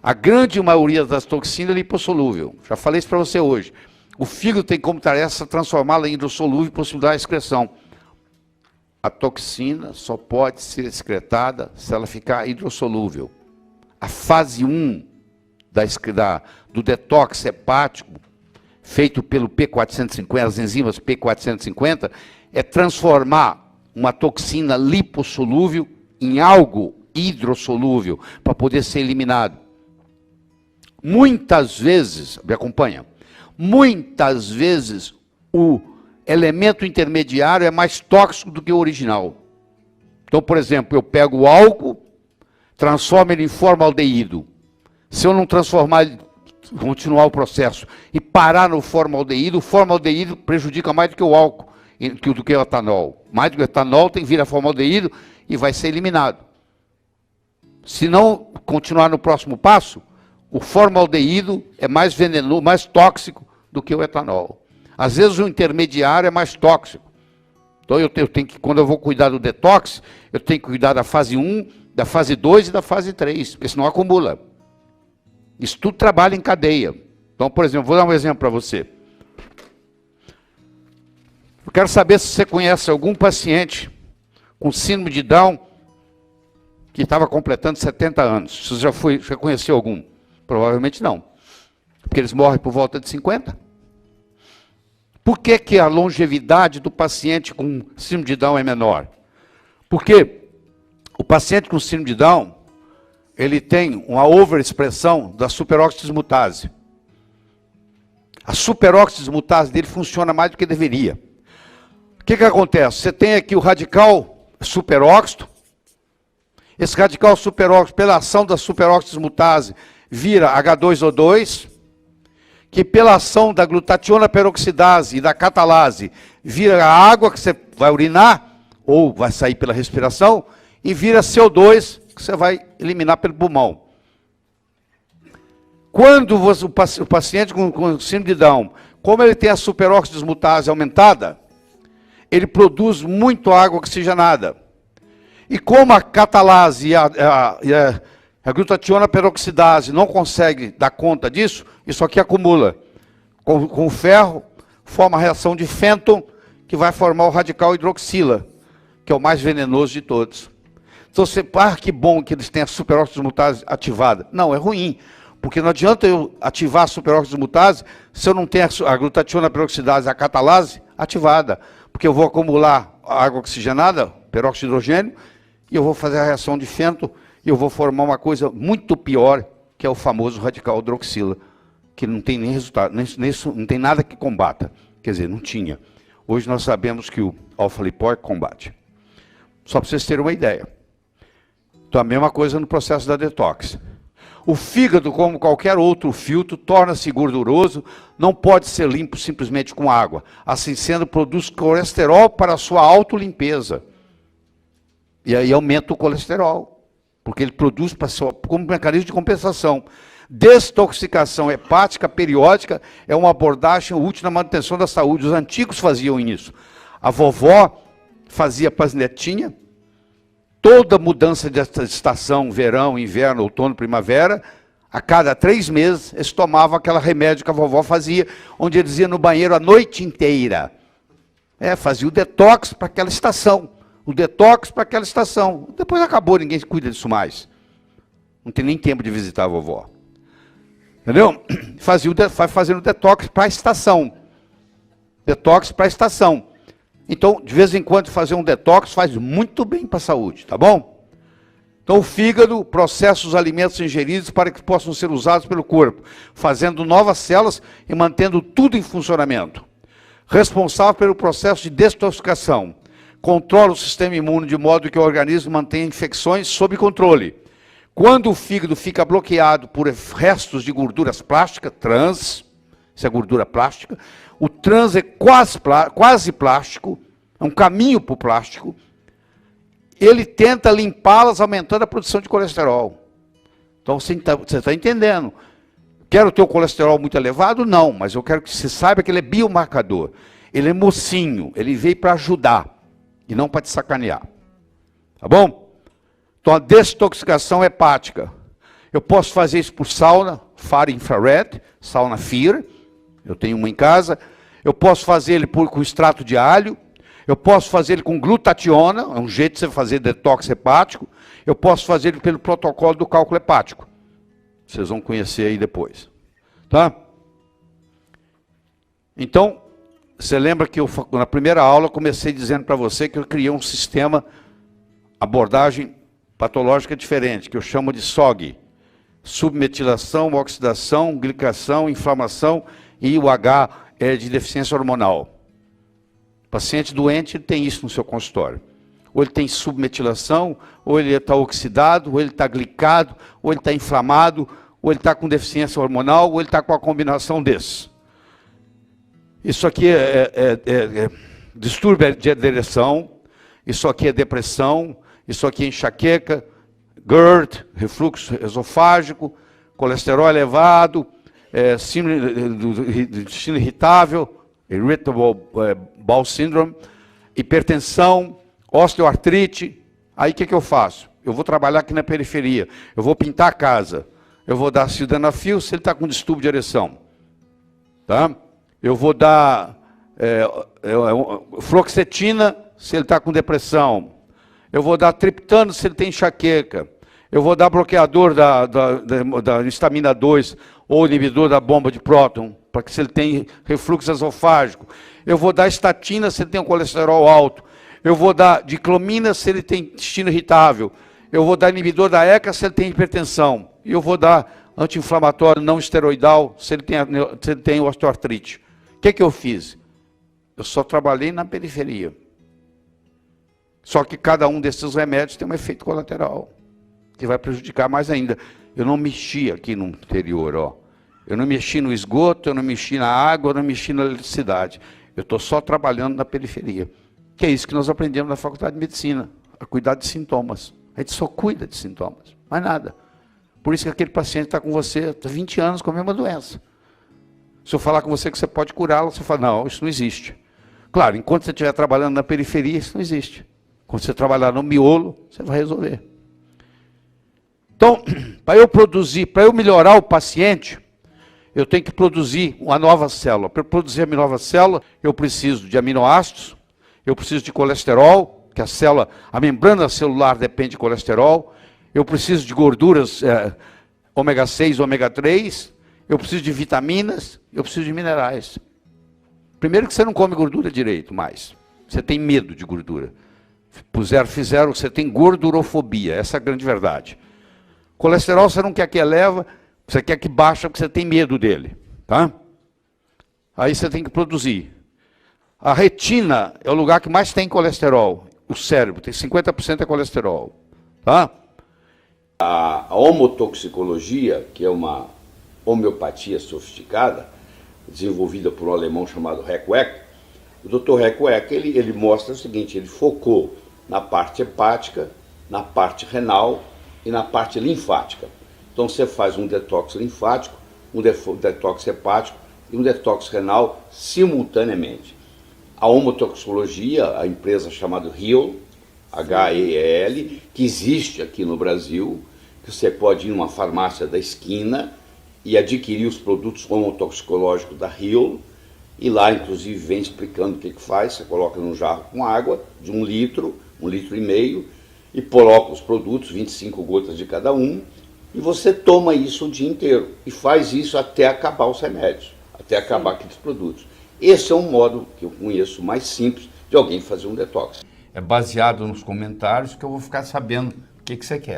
A grande maioria das toxinas é lipossolúvel. Já falei isso para você hoje. O fígado tem como tarefa transformá-la em hidrossolúvel e possibilitar a excreção. A toxina só pode ser excretada se ela ficar hidrossolúvel. A fase 1 do detox hepático, feito pelo P450, as enzimas P450, é transformar uma toxina lipossolúvel em algo hidrossolúvel, para poder ser eliminado. Muitas vezes, me acompanha, muitas vezes o elemento intermediário é mais tóxico do que o original. Então, por exemplo, eu pego o álcool, transformo ele em formaldeído. Se eu não transformar ele, continuar o processo e parar no formaldeído, o formaldeído prejudica mais do que o álcool, do que o etanol. Mais do que o etanol vira formaldeído e vai ser eliminado. Se não continuar no próximo passo, o formaldeído é mais venenoso, mais tóxico do que o etanol. Às vezes o intermediário é mais tóxico. Então eu tenho que, quando eu vou cuidar do detox, eu tenho que cuidar da fase 1, da fase 2 e da fase 3, porque senão acumula. Isso tudo trabalha em cadeia. Então, por exemplo, vou dar um exemplo para você. Eu quero saber se você conhece algum paciente com síndrome de Down que estava completando 70 anos. Você já conheceu algum? Provavelmente não. Porque eles morrem por volta de 50. Por que que a longevidade do paciente com síndrome de Down é menor? Porque o paciente com síndrome de Down, ele tem uma overexpressão da superóxido dismutase. A superóxido dismutase dele funciona mais do que deveria. O que que acontece? Você tem aqui o radical superóxido. Esse radical superóxido, pela ação da superóxido dismutase, vira H2O2, que pela ação da glutationa peroxidase e da catalase, vira a água que você vai urinar, ou vai sair pela respiração, e vira CO2, que você vai eliminar pelo pulmão. Quando o paciente com síndrome de Down, como ele tem a superóxido dismutase aumentada, ele produz muito água oxigenada. E como a catalase e a glutationa peroxidase não consegue dar conta disso, isso aqui acumula. Com o ferro, forma a reação de Fenton, que vai formar o radical hidroxila, que é o mais venenoso de todos. Então você, que bom que eles têm a superóxido dismutase ativada. Não, é ruim, porque não adianta eu ativar a superóxido dismutase se eu não tenho a glutationa peroxidase e a catalase ativada, porque eu vou acumular água oxigenada, peróxido de hidrogênio, e eu vou fazer a reação de Fenton, e eu vou formar uma coisa muito pior, que é o famoso radical hidroxila, que não tem nem resultado, não tem nada que combata. Quer dizer, não tinha. Hoje nós sabemos que o alfa-lipóico combate. Só para vocês terem uma ideia. Então a mesma coisa no processo da detox. O fígado, como qualquer outro filtro, torna-se gorduroso, não pode ser limpo simplesmente com água. Assim sendo, produz colesterol para a sua autolimpeza. E aí aumenta o colesterol, porque ele produz como mecanismo de compensação. Destoxicação hepática periódica é uma abordagem útil na manutenção da saúde. Os antigos faziam isso. A vovó fazia para as netinhas, toda mudança de estação, verão, inverno, outono, primavera, a cada 3 meses, eles tomavam aquele remédio que a vovó fazia, onde eles iam no banheiro a noite inteira. Fazia o detox para aquela estação. O detox para aquela estação. Depois acabou, ninguém cuida disso mais. Não tem nem tempo de visitar a vovó. Entendeu? Vai fazendo detox para a estação. Detox para a estação. Então, de vez em quando, fazer um detox faz muito bem para a saúde, tá bom? Então, o fígado processa os alimentos ingeridos para que possam ser usados pelo corpo, fazendo novas células e mantendo tudo em funcionamento. Responsável pelo processo de desintoxicação. Controla o sistema imune de modo que o organismo mantenha infecções sob controle. Quando o fígado fica bloqueado por restos de gorduras plásticas, trans, isso é gordura plástica, o trans é quase plástico, é um caminho para o plástico, ele tenta limpá-las aumentando a produção de colesterol. Então você está entendendo. Quero ter o colesterol muito elevado? Não, mas eu quero que você saiba que ele é biomarcador. Ele é mocinho, ele veio para ajudar. E não para te sacanear. Tá bom? Então a desintoxicação hepática. Eu posso fazer isso por sauna, FAR infrared, sauna FIR, eu tenho uma em casa. Eu posso fazer ele com extrato de alho. Eu posso fazer ele com glutationa, é um jeito de você fazer detox hepático. Eu posso fazer ele pelo protocolo do cálculo hepático. Vocês vão conhecer aí depois. Tá? Então, você lembra que na primeira aula eu comecei dizendo para você que eu criei um sistema, abordagem patológica diferente, que eu chamo de SOG. Submetilação, oxidação, glicação, inflamação e o H é de deficiência hormonal. O paciente doente tem isso no seu consultório. Ou ele tem submetilação, ou ele está oxidado, ou ele está glicado, ou ele está inflamado, ou ele está com deficiência hormonal, ou ele está com a combinação desses. Isso aqui é distúrbio de ereção, isso aqui é depressão, isso aqui é enxaqueca, GERD, refluxo esofágico, colesterol elevado, intestino irritável, irritable bowel syndrome, hipertensão, osteoartrite. Aí o que eu faço? Eu vou trabalhar aqui na periferia, eu vou pintar a casa, eu vou dar sildenafil se ele está com distúrbio de ereção. Tá? Eu vou dar fluoxetina se ele está com depressão. Eu vou dar triptano se ele tem enxaqueca. Eu vou dar bloqueador da histamina 2 ou inibidor da bomba de próton, para que se ele tem refluxo esofágico. Eu vou dar estatina se ele tem um colesterol alto. Eu vou dar diclomina se ele tem intestino irritável. Eu vou dar inibidor da ECA se ele tem hipertensão. E eu vou dar anti-inflamatório não esteroidal se ele tem osteoartrite. O que eu fiz? Eu só trabalhei na periferia. Só que cada um desses remédios tem um efeito colateral, que vai prejudicar mais ainda. Eu não mexi aqui no interior, ó. Eu não mexi no esgoto, eu não mexi na água, eu não mexi na eletricidade. Eu estou só trabalhando na periferia. Que é isso que nós aprendemos na Faculdade de Medicina, a cuidar de sintomas. A gente só cuida de sintomas, mais nada. Por isso que aquele paciente está com você há 20 anos com a mesma doença. Se eu falar com você que você pode curá-lo, você fala, não, isso não existe. Claro, enquanto você estiver trabalhando na periferia, isso não existe. Quando você trabalhar no miolo, você vai resolver. Então, para eu melhorar o paciente, eu tenho que produzir uma nova célula. Para produzir a nova célula, eu preciso de aminoácidos, eu preciso de colesterol, que a membrana celular depende de colesterol, eu preciso de gorduras ômega 6, ômega 3, eu preciso de vitaminas, eu preciso de minerais. Primeiro que você não come gordura direito mais, você tem medo de gordura. Fizeram, você tem gordurofobia, essa é a grande verdade. Colesterol você não quer que eleva, você quer que baixa porque você tem medo dele. Tá? Aí você tem que produzir. A retina é o lugar que mais tem colesterol. O cérebro tem 50% de colesterol. Tá? A homotoxicologia, que é uma homeopatia sofisticada, desenvolvida por um alemão chamado Heckweck, o Dr. Heckweck, ele mostra o seguinte, ele focou na parte hepática, na parte renal e na parte linfática. Então você faz um detox linfático, um detox hepático e um detox renal simultaneamente. A homotoxicologia, a empresa chamada HEAL, H-E-E-L, que existe aqui no Brasil, que você pode ir numa farmácia da esquina e adquirir os produtos homotoxicológicos da HEAL, e lá, inclusive, vem explicando o que faz. Você coloca num jarro com água de 1 litro, 1,5 litros, e coloca os produtos, 25 gotas de cada um, e você toma isso o dia inteiro. E faz isso até acabar os remédios, até acabar aqueles produtos. Esse é um modo que eu conheço mais simples de alguém fazer um detox. É baseado nos comentários que eu vou ficar sabendo o que você quer.